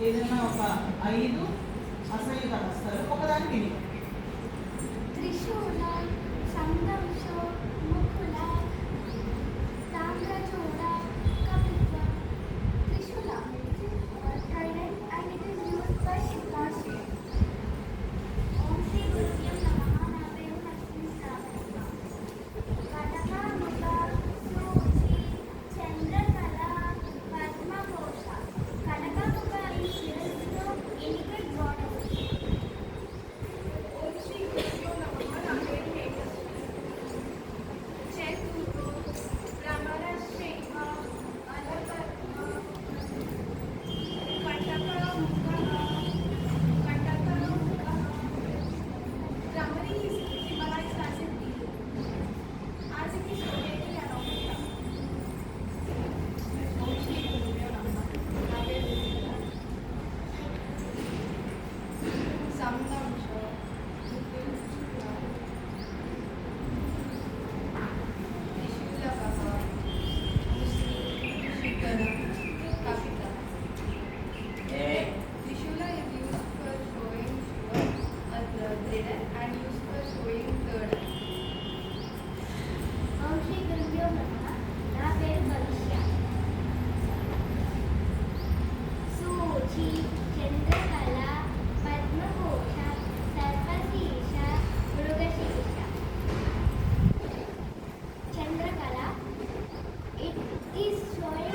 ఏదైనా ఒక 5 అసహ్యుత హస్తాలు ఒకదానికి ఎన్ని? త్రిశూల, సందంశ, ముకుల, తామ్రచూడ, కపిత్వ. త్రిశూల, trident, and it is used by Shikashri. ఓం శ్రీ గురుభ్యో నమః. నా పేరు లక్ష్మీ శ్రావణి. కటక, మృగ, సూచి, చంద్రకళ, పద్మకోశ. కటక మృగ is used to indicate borders. ఓం శ్రీ గురుభ్యో నమః. నా పేరు తేజస్వి. చతురు, భ్రమరశైవ, అలపద్మ, కటక మృగ, Brahmari is symbolized as a bee, as it is rotating around the sun. ఓం శ్రీ గురుభ్యో నమః. నా పేరు దివ్య. సందంశ, త్రిశూలకః, శిఖర, కపిత. Trishula is used for showing a trident and used for showing third eye. ఓం శ్రీ గురుభ్యో నమః. నా పేరు భవిష్య. సూచి, Chandrakala, పద్మకోశ, సర్పశీర్ష, Mrigashirsha. Chandrakala, it is showing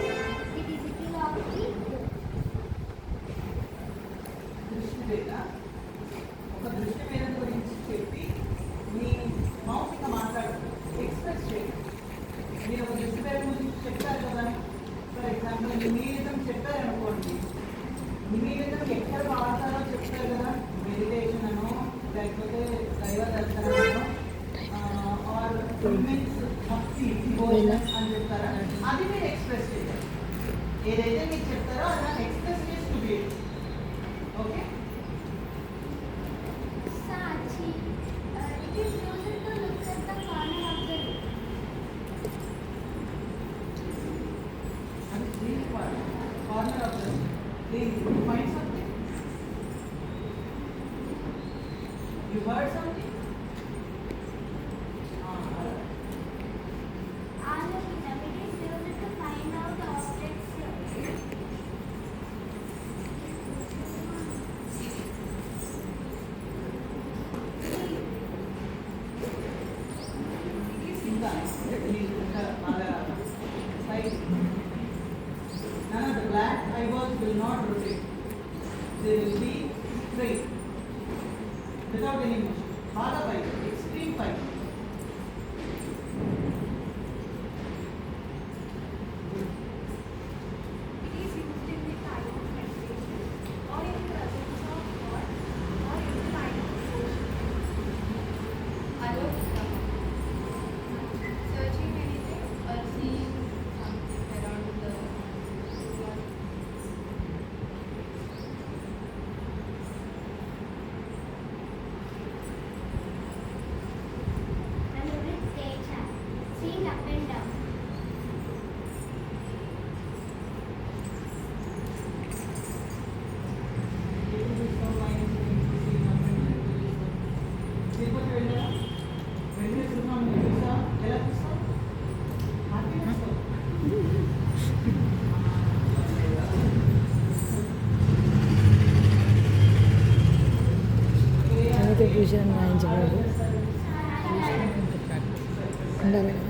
the digital of the moon. దృష్టి వేద ఒక దృష్టి వేద గురించి చెప్పి మీ మౌఖిక మాట్లాడు ఎక్స్ప్రెస్ చేయండి. మీరు ఒక దృష్టి వేద గురించి చెప్తారు కదా, ఫర్ ఎగ్జాంపుల్ నిమీలితం చెప్పారనుకోండి, నిమీలితం ఎక్కడ వాడతారో చెప్తారు కదా, మెడిటేషన్ అనో లేకపోతే దైవ దర్శనమనో ఆర్ మీన్స్ భక్తి డివోషన్ అని చెప్తారా, అది మీరు ఎక్స్ప్రెస్ చేయాలి. ఏదైతే మీరు చెప్తారో అది నాకు ఎక్స్ప్రెస్ చేసి చూపించండి. Okay. Sachi, it is used to look at the corner of the room. And this part, corner of the you find something? You heard something? Algorithm, it is used to find out objects. ఇంకా మీరు ఇంకా బాగా side. None of the black eyeballs will not rotate. They will be straight without any motion. బాగా పైకి, extreme పైకి. It is used in the time of meditation or in the presence of God or in the time of devotion. Alokita, searching anything or seeing something around the world. Anuriteja, seeing up and down. Tirupati వెళ్ళారా? వెంటనే చూసాం, చూసా ఎలా చూస్తాం? హ్యాపీగా చూస్తాం. అందుకే tuition వాయించకూడదు ఉండాలి కదా.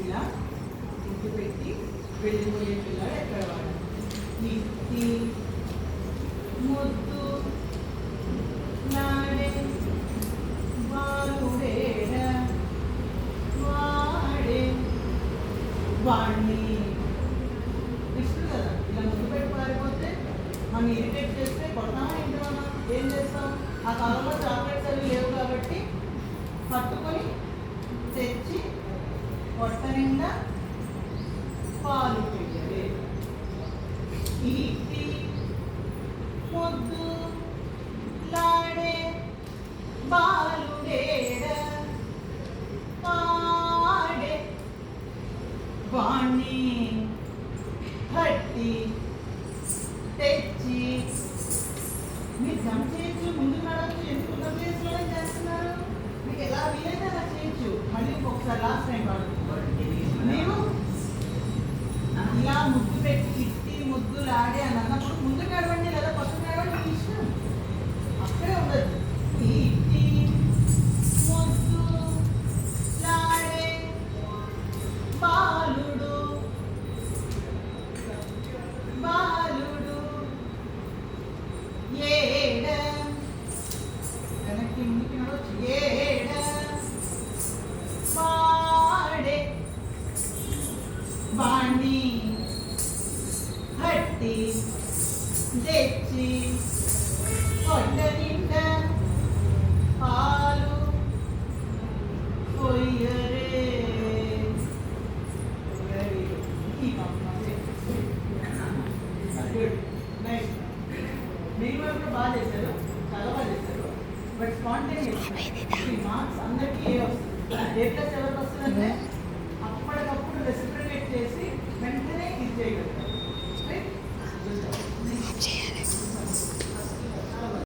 ఇలా ముద్దు పెట్టి వెళ్ళిపోయే పిల్లలు ఎక్కడ వాడు ఇట్టి ముద్దు నాడే బాలుడేడ వాడే వాణ్ణి ఇష్టం కదా ఇలా ముద్దు పెట్టి పారిపోతే మనం ఇరిటేట్ చేస్తే కొడతామా ఏంటి మనం ఏం చేస్తాం ఆ కాలంలో చాక్లెట్స్ అవి లేవు కాబట్టి పట్టుకొని తెచ్చి పొట్ట నిండా పాలు పెట్టే ఇట్టి ముద్దు లాడే బాలుడేడ పాడే వాణ్ణి పట్టి తెచ్చి మీరు జంప్ చేయొచ్చు ముందు నడవచ్చు ఎందుకు ఉన్న ప్లేస్లోనే చేస్తున్నారు మీకు ఎలా వీలైతే అలా చేయొచ్చు మళ్ళీ ఒకసారి లాస్ట్ టైం పాడు మీరు ఇలా ముద్దు పెట్టి ఇట్టి ముద్దులు ఆడే అని అన్నప్పుడు ముందు నడవండి లేదా పక్కన నడవండి మీ ఇష్టం అక్కడే ఉండదు ఇట్టి ముద్దు లాడే బాలుడు బాలుడు ఏడ వెనక్కి ముందుకి నడవచ్చు ఏడ పాడే వాణ్ణి హట్టి తెచ్చి పొట్ట నిండా పాలు పొయ్యరే గుడ్ నైస్ మీరు కూడా బాగా చేశారు చాలా బాగా చేశారు బట్ స్పాంటేనియస్ మార్క్స్ అందరికీ ఏ వస్తుంది ఏ ప్లస్ ఎవరికి వస్తుందంటే అప్పటికప్పుడు రెసిప్రికేట్ చేసి వెంటనే ఇది చేయగలుగుతారు